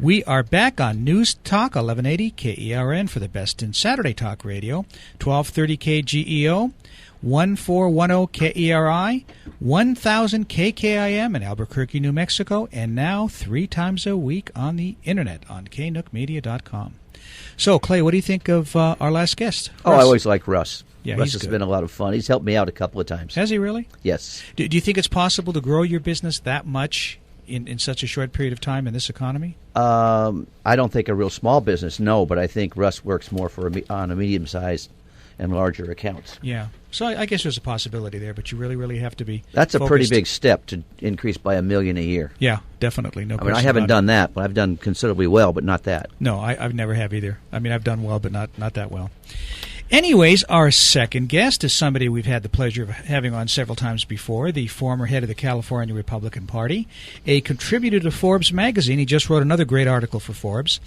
We are back on News Talk 1180 KERN for the best in Saturday Talk Radio, 1230 KGEO, 1410 KERI, 1000 KKIM in Albuquerque, New Mexico, and now 3 times a week on the Internet on knookmedia.com. So, Clay, what do you think of our last guest? Oh, Russ? I always like Russ. Yeah, Russ has been a lot of fun. He's helped me out a couple of times. Has he really? Yes. Do you think it's possible to grow your business that much in such a short period of time in this economy? I don't think a real small business, no, but I think Russ works more on a medium-sized and larger accounts. Yeah. So I guess there's a possibility there, but you really have to be That's a focused. pretty big step to increase by $1 million a year. Yeah, definitely. No I mean, I haven't done that, but I've done considerably well, but not that. No, I've never have either. I mean, I've done well, but not that well. Anyways, our second guest is somebody we've had the pleasure of having on several times before, the former head of the California Republican Party, a contributor to Forbes magazine. He just wrote another great article for Forbes,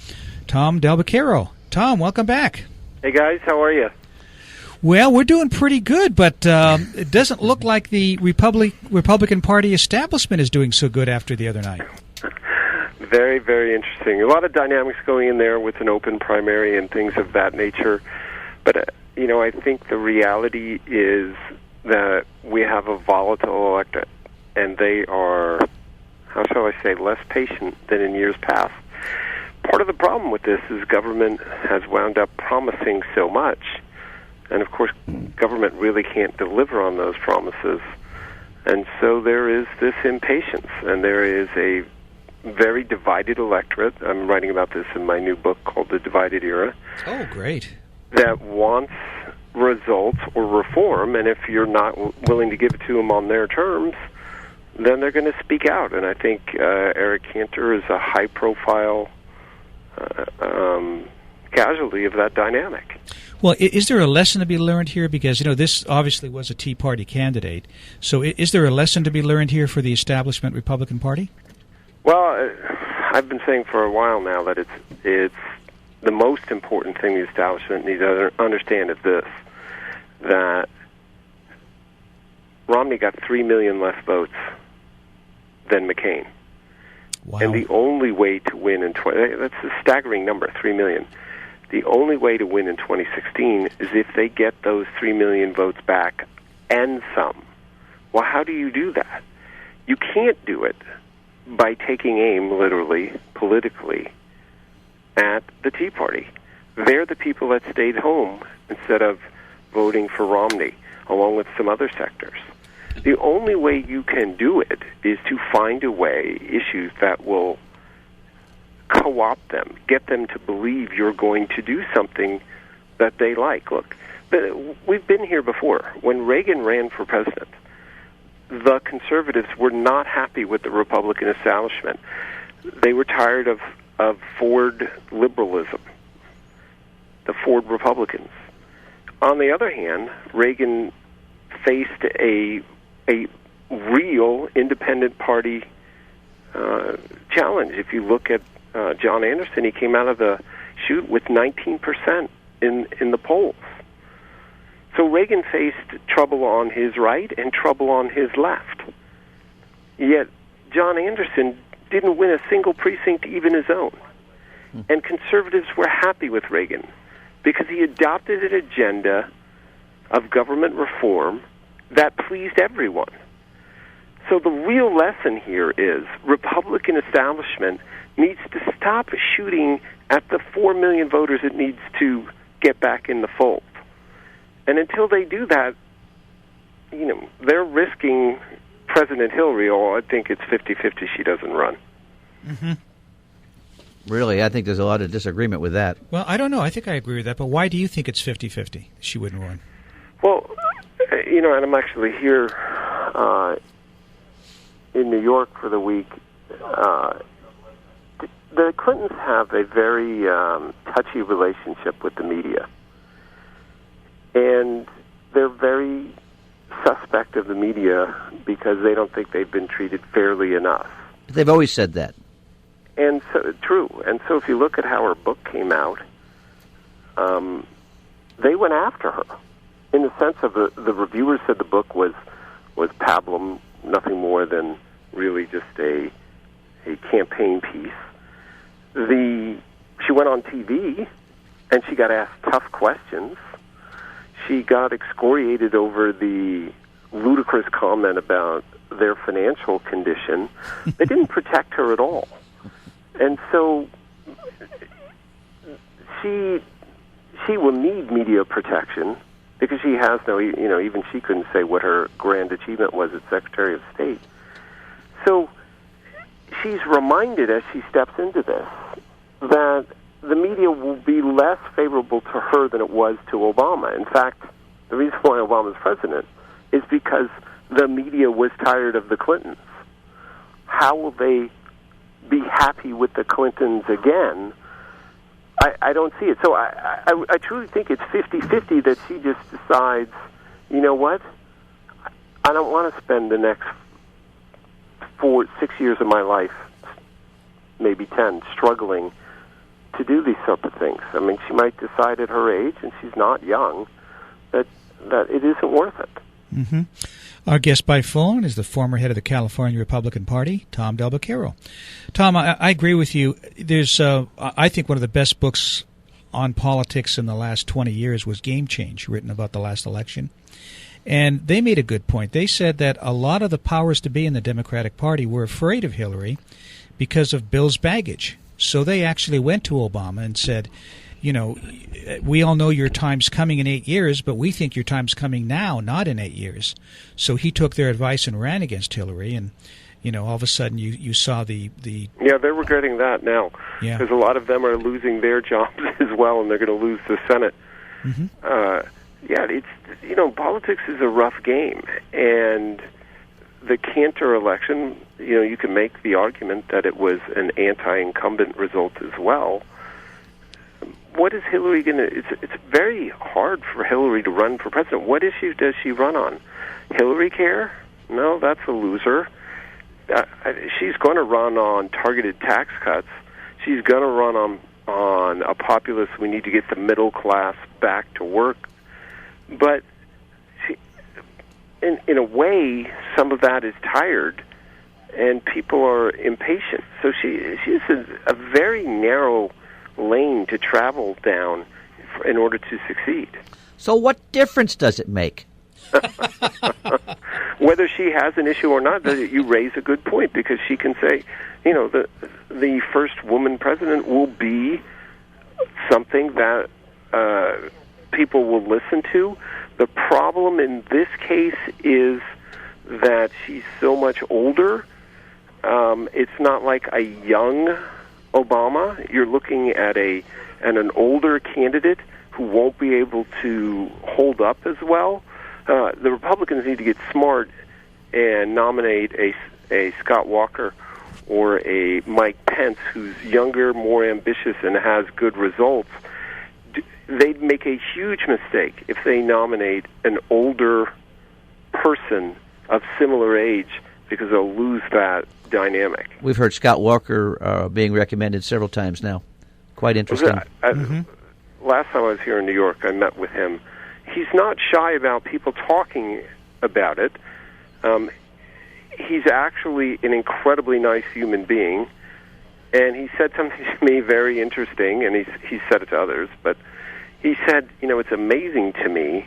Tom Del Beccaro. Tom, welcome back. Hey, guys. How are you? Well, we're doing pretty good, but it doesn't look like the Republican Party establishment is doing so good after the other night. Very, very interesting. A lot of dynamics going in there with an open primary and things of that nature. But, I think the reality is that we have a volatile electorate, and they are, how shall I say, less patient than in years past. Part of the problem with this is government has wound up promising so much, and of course government really can't deliver on those promises. And so there is this impatience, and there is a very divided electorate. I'm writing about this in my new book called The Divided Era. Oh, great. That wants results or reform, and if you're not willing to give it to them on their terms, then they're going to speak out. And I think Eric Cantor is a high-profile casualty of that dynamic. Well, is there a lesson to be learned here? Because, this obviously was a Tea Party candidate. So is there a lesson to be learned here for the establishment Republican Party? Well, I've been saying for a while now that it's the most important thing the establishment needs to understand is this, that Romney got 3 million less votes than McCain. Wow. And the only way to win that's a staggering number, 3 million. The only way to win in 2016 is if they get those 3 million votes back and some. Well, how do you do that? You can't do it by taking aim, literally, politically, at the Tea Party. They're the people that stayed home instead of voting for Romney, along with some other sectors. The only way you can do it is to find a way, issues that will co-opt them, get them to believe you're going to do something that they like. Look, we've been here before. When Reagan ran for president, the conservatives were not happy with the Republican establishment. They were tired of Ford liberalism, the Ford Republicans. On the other hand, Reagan faced a real independent party challenge. If you look at John Anderson, he came out of the chute with 19% in the polls. So Reagan faced trouble on his right and trouble on his left. Yet John Anderson didn't win a single precinct, even his own. And conservatives were happy with Reagan because he adopted an agenda of government reform that pleased everyone. So the real lesson here is Republican establishment needs to stop shooting at the 4 million voters it needs to get back in the fold. And until they do that, they're risking President Hillary, or I think it's 50-50 she doesn't run. Mm-hmm. Really? I think there's a lot of disagreement with that. Well, I don't know. I think I agree with that. But why do you think it's 50-50 she wouldn't run? Well, and I'm actually here in New York for the week. The Clintons have a very touchy relationship with the media. And they're very suspect of the media because they don't think they've been treated fairly enough. They've always said that. And so, true. And so if you look at how her book came out, they went after her. In the sense of the reviewers said the book was pablum, nothing more than really just a campaign piece. she went on TV, and she got asked tough questions. She got excoriated over the ludicrous comment about their financial condition. They didn't protect her at all. And so she will need media protection because she has no, even she couldn't say what her grand achievement was as Secretary of State. So she's reminded as she steps into this that the media will be less favorable to her than it was to Obama. In fact, the reason why Obama's president is because the media was tired of the Clintons. How will they be happy with the Clintons again? I don't see it. So I truly think it's 50-50 that she just decides, you know what, I don't want to spend the next 6 years of my life, maybe 10, struggling to do these sort of things. I mean, she might decide at her age, and she's not young, that it isn't worth it. Mm-hmm. Our guest by phone is the former head of the California Republican Party, Tom Del Beccaro. Tom, I agree with you. There's, I think, one of the best books on politics in the last 20 years was Game Change, written about the last election. And they made a good point. They said that a lot of the powers to be in the Democratic Party were afraid of Hillary because of Bill's baggage. So they actually went to Obama and said, you know, we all know your time's coming in 8 years, but we think your time's coming now, not in 8 years. So he took their advice and ran against Hillary, and, you know, all of a sudden you saw the... Yeah, they're regretting that now. Yeah. Because a lot of them are losing their jobs as well, and they're going to lose the Senate. Mm-hmm. It's, politics is a rough game, and the Cantor election, you can make the argument that it was an anti-incumbent result as well. What is Hillary going to... It's very hard for Hillary to run for president. What issue does she run on? Hillary care? No, that's a loser. She's going to run on targeted tax cuts. She's going to run on a populist, we need to get the middle class back to work. But in a way, some of that is tired, and people are impatient. So she's a very narrow lane to travel down in order to succeed. So what difference does it make? Whether she has an issue or not, you raise a good point, because she can say, the first woman president will be something that people will listen to. The problem in this case is that she's so much older. It's not like a young Obama. You're looking at an older candidate who won't be able to hold up as well. The Republicans need to get smart and nominate a Scott Walker or a Mike Pence who's younger, more ambitious, and has good results. They'd make a huge mistake if they nominate an older person of similar age, because they'll lose that dynamic. We've heard Scott Walker being recommended several times now. Quite interesting. Last time I was here in New York, I met with him. He's not shy about people talking about it. He's actually an incredibly nice human being, and he said something to me very interesting, and he's said it to others, but he said, it's amazing to me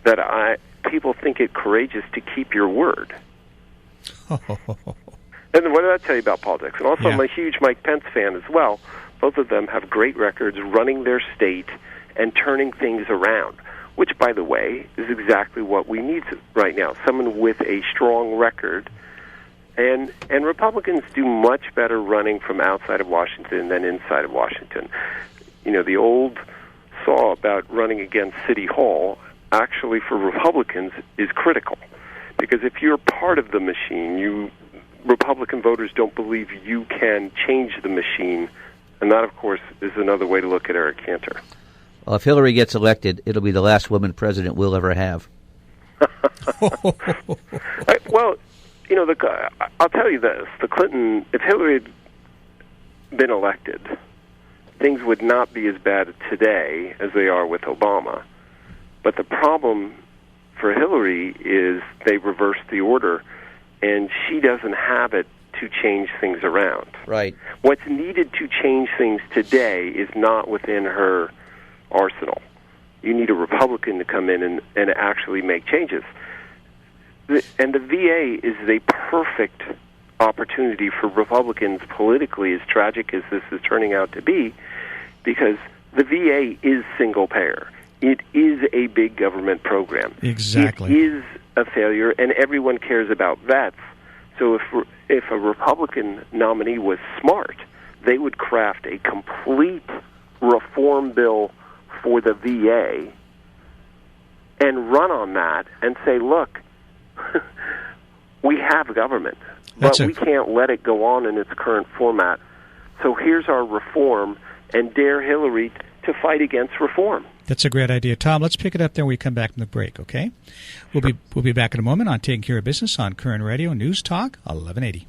that people think it courageous to keep your word. And what did that tell you about politics? And also, I'm a huge Mike Pence fan as well. Both of them have great records running their state and turning things around, which, by the way, is exactly what we need right now, someone with a strong record. And Republicans do much better running from outside of Washington than inside of Washington. The old saw about running against City Hall, actually for Republicans, is critical. Because if you're part of the machine, Republican voters don't believe you can change the machine. And that, of course, is another way to look at Eric Cantor. Well, if Hillary gets elected, it'll be the last woman president we'll ever have. I'll tell you this. If Hillary had been elected, things would not be as bad today as they are with Obama. But the problem for Hillary is they reversed the order, and she doesn't have it to change things around. Right. What's needed to change things today is not within her arsenal. You need a Republican to come in and actually make changes. And the VA is the perfect opportunity for Republicans politically, as tragic as this is turning out to be, because the VA is single payer. It is a big government program. Exactly. It is a failure, and everyone cares about vets. So if a Republican nominee was smart, they would craft a complete reform bill for the VA and run on that and say, look, we have government, but we can't let it go on in its current format. So here's our reform, and dare Hillary to fight against reform. That's a great idea. Tom, let's pick it up there when we come back from the break, okay? We'll be back in a moment on Taking Care of Business on Koerner Radio News Talk 1180.